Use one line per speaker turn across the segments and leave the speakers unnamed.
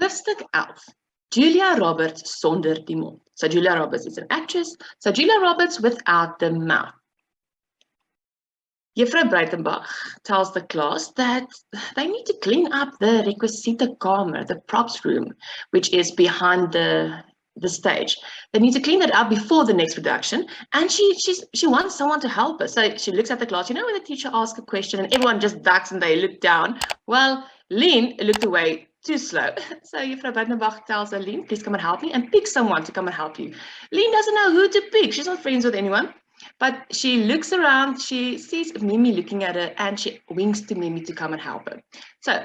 Hoofstuk 11. Julia Roberts sonder die mond. So Julia Roberts is an actress. So Julia Roberts without the mouth. Juffrou Breitenbach tells the class that they need to clean up the requisitekamer, the props room, which is behind the stage. They need to clean that up before the next production, and she wants someone to help her. So she looks at the class. You know when the teacher asks a question and everyone just ducks and they look down? Well, Lien looked away too slow. So Juffrou Breitenbach tells her, Lien, please come and help me, and pick someone to come and help you. Lien doesn't know who to pick. She's not friends with anyone. But she looks around, she sees Mimi looking at her, and she winks to Mimi to come and help her. So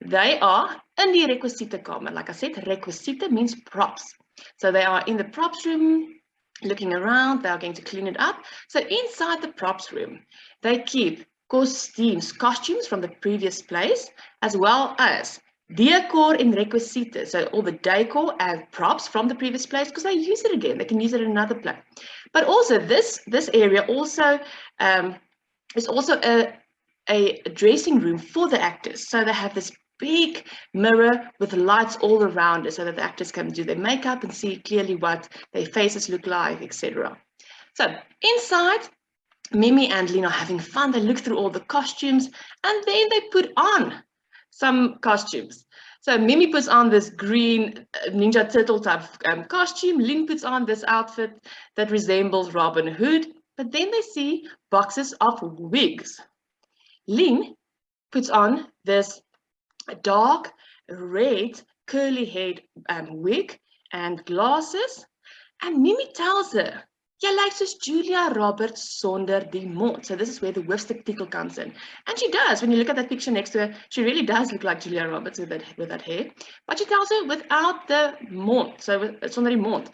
they are in the requisitekamer. Like I said, requisite means props. So they are in the props room, looking around. They are going to clean it up. So inside the props room, they keep costumes from the previous plays, as well as decor in requisite, so all the decor and props from the previous plays, because they use it again. They can use it in another play. But also this area also is also a dressing room for the actors. So they have this big mirror with lights all around it, so that the actors can do their makeup and see clearly what their faces look like, etc. So inside, Mimi and Lien are having fun. They look through all the costumes, and then they put on some costumes. So Mimi puts on this green Ninja Turtle type costume. Lien puts on this outfit that resembles Robin Hood. But then they see boxes of wigs. Lien puts on this dark red curly-haired wig and glasses. And Mimi tells her, "Jy lyk soos Julia Roberts sonder die mond." So this is where the hoofstuk titel comes in. And she does. When you look at that picture next to her, she really does look like Julia Roberts with that hair. But she tells her without the mond, so sonder die mond.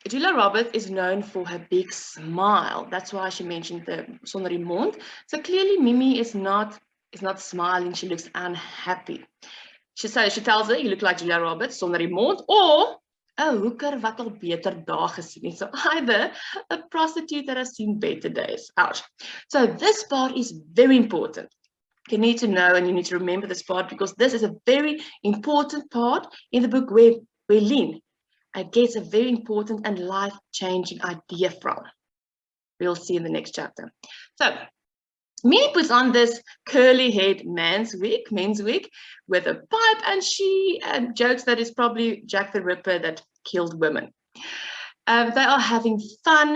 Julia Roberts is known for her big smile. That's why she mentioned the sonder die mond. So clearly Mimi is not smiling. She looks unhappy. She tells her, "You look like Julia Roberts sonder die mond," or a hooker wat al beter dae gesien het. So either a prostitute that has seen better days. Ouch. So this part is very important. You need to know and you need to remember this part, because this is a very important part in the book where Lien gets a very important and life-changing idea from. We'll see in the next chapter. So Mimi puts on this curly-haired men's wig with a pipe, and she jokes that it's probably Jack the Ripper that killed women. They are having fun.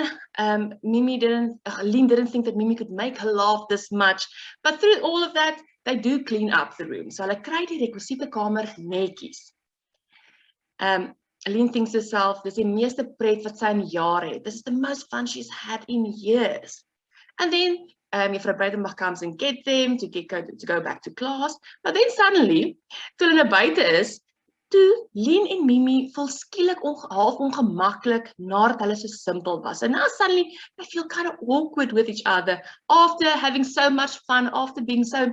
Lien didn't think that Mimi could make her laugh this much, but through all of that, they do clean up the room. So hulle kry die requisitekamer netjies. Lien thinks to herself, dis die meeste pret wat sy in jare het. This is the most fun she's had in years. And then Juffrou Breitenbach comes and get them to go back to class. But then suddenly, toe hulle buite is, toe Lien en Mimi voel skielik half ongemaklik nadat hulle so simpel was. And now suddenly they feel kind of awkward with each other after having so much fun, after being so,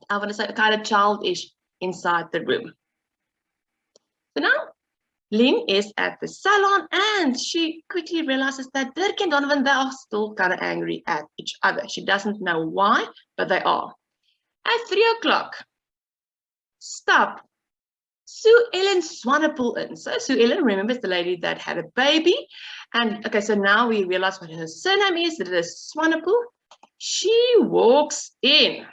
I want to say, kind of childish inside the room. So now Lien is at the salon, and she quickly realizes that Dirk and Donovan, they are still kind of angry at each other. She doesn't know why, but they are. At 3 o'clock, stop Sue Ellen Swanepoel in. So Sue Ellen, remember, is the lady that had a baby. And okay, so now we realize what her surname is. That it is Swanepoel. She walks in.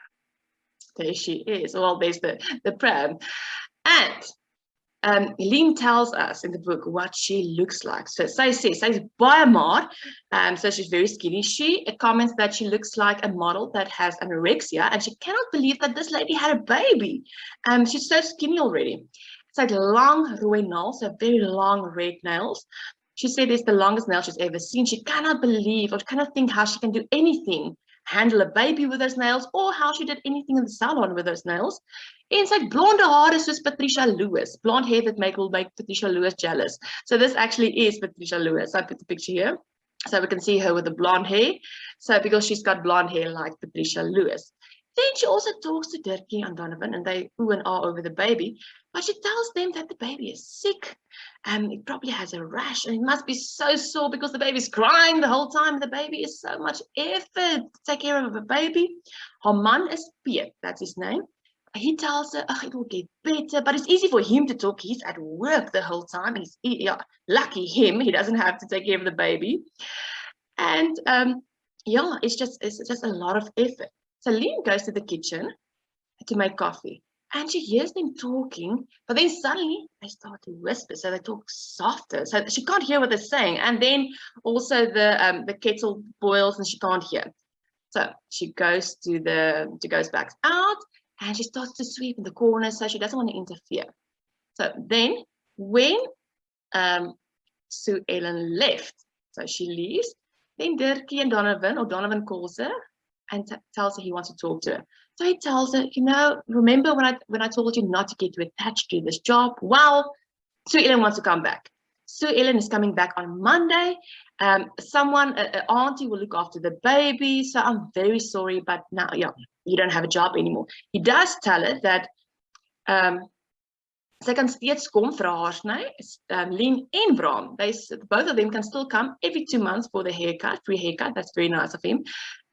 There she is. Well, there's the pram. And Lien tells us in the book what she looks like. So sy says, sy's baie maar, so she's very skinny. She comments that she looks like a model that has anorexia, and she cannot believe that this lady had a baby. She's so skinny already. It's like long rooi nails, so very long red nails. She said it's the longest nail she's ever seen. She cannot believe or cannot think how she can do anything, handle a baby with those nails, or how she did anything in the salon with those nails. En sy blonde hare soos Patricia Lewis. Blonde hair that will make Patricia Lewis jealous. So this actually is Patricia Lewis. I put the picture here, so we can see her with the blonde hair. So because she's got blonde hair like Patricia Lewis. Then she also talks to Dirkie and Donovan, and they ooh and ah over the baby. But she tells them that the baby is sick. It probably has a rash, and it must be so sore because the baby's crying the whole time. The baby is so much effort to take care of a baby. Her man is Piet, that's his name. he tells her, oh, it will get better, but it's easy for him to talk. He's at work the whole time. Yeah, lucky him. He doesn't have to take care of the baby. And yeah, it's just a lot of effort. So Lien goes to the kitchen to make coffee, and she hears them talking, but then suddenly they start to whisper, so they talk softer, so she can't hear what they're saying. And then also the kettle boils and she can't hear. So she goes goes back out, and she starts to sweep in the corner, so she doesn't want to interfere. So then when Sue Ellen left, so she leaves, then Dirkie and Donovan calls her and tells her he wants to talk to her. So he tells her, remember when I told you not to get too attached to this job? Well, Sue Ellen wants to come back. Sue Ellen is coming back on Monday. An auntie will look after the baby. So I'm very sorry, but now, yeah, you don't have a job anymore. He does tell her that sy kan steeds kom vir haar haarsny. Lien en Bram, both of them can still come every 2 months for the haircut, free haircut. That's very nice of him.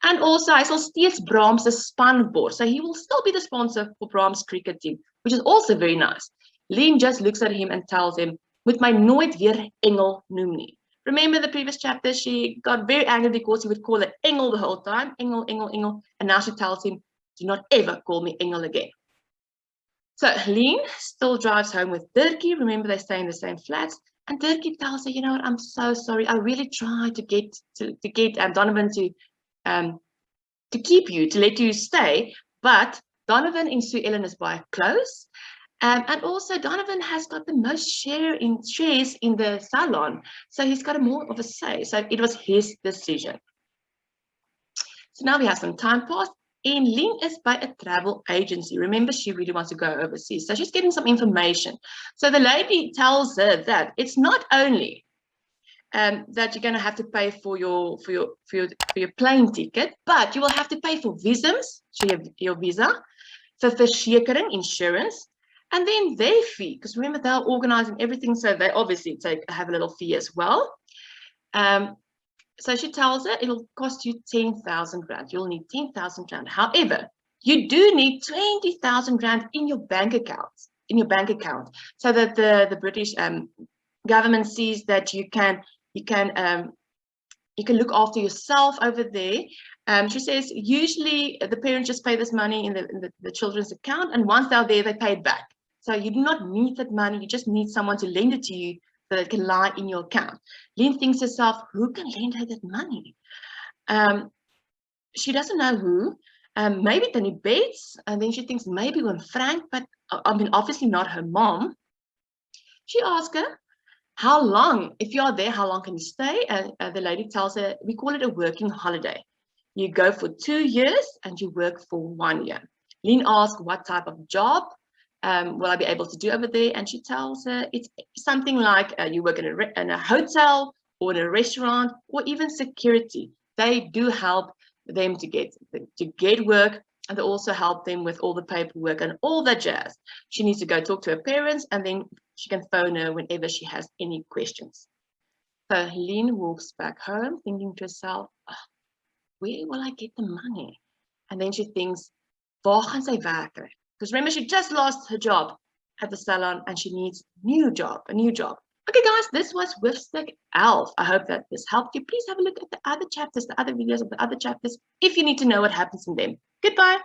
And also, hy sal steeds Bram's spanbord. So he will still be the sponsor for Bram's cricket team, which is also very nice. Lien just looks at him and tells him, moet my nooit weer Engel noem nie. Remember the previous chapter, she got very angry because he would call her Engel the whole time. Engel, Engel, Engel. And now she tells him, do not ever call me Engel again. So Lien still drives home with Dirkie. Remember, they stay in the same flats. And Dirkie tells her, you know what, I'm so sorry. I really tried to get Donovan to keep you, to let you stay. But Donovan and Sue Ellen is by close. And also Donovan has got the most shares in the salon. So he's got more of a say. So it was his decision. So now we have some time passed. And Lien is by a travel agency. Remember, she really wants to go overseas. So she's getting some information. So the lady tells her that it's not only that you're going to have to pay for your plane ticket, but you will have to pay for visums, so your visa, for versekering, insurance, and then their fee. Because remember, they're organizing everything, so they obviously have a little fee as well. So she tells her it'll cost you 10,000 rand. You'll need 10,000 rand. However, you do need 20,000 rand in your bank account, so that the British government sees that you can look after yourself over there. She says usually the parents just pay this money in the children's account, and once they're there, they pay it back. So you do not need that money. You just need someone to lend it to you, so that it can lie in your account. Lien thinks to herself, who can lend her that money? She doesn't know who. Maybe Danny Bates, and then she thinks maybe when Frank, but I mean, obviously not her mom. She asks her, how long, if you are there, how long can you stay? And the lady tells her, we call it a working holiday. You go for 2 years and you work for 1 year. Lien asks what type of job will I be able to do over there? And she tells her it's something like you work in a hotel or in a restaurant or even security. They do help them to get work, and they also help them with all the paperwork and all that jazz. She needs to go talk to her parents, and then she can phone her whenever she has any questions. So Lien walks back home thinking to herself, oh, where will I get the money? And then she thinks, waar gaan sy werk kry? Because remember, she just lost her job at the salon and she needs a new job. Okay, guys, this was Hoofstuk 11. I hope that this helped you. Please have a look at the other chapters, the other videos of the other chapters, if you need to know what happens in them. Goodbye.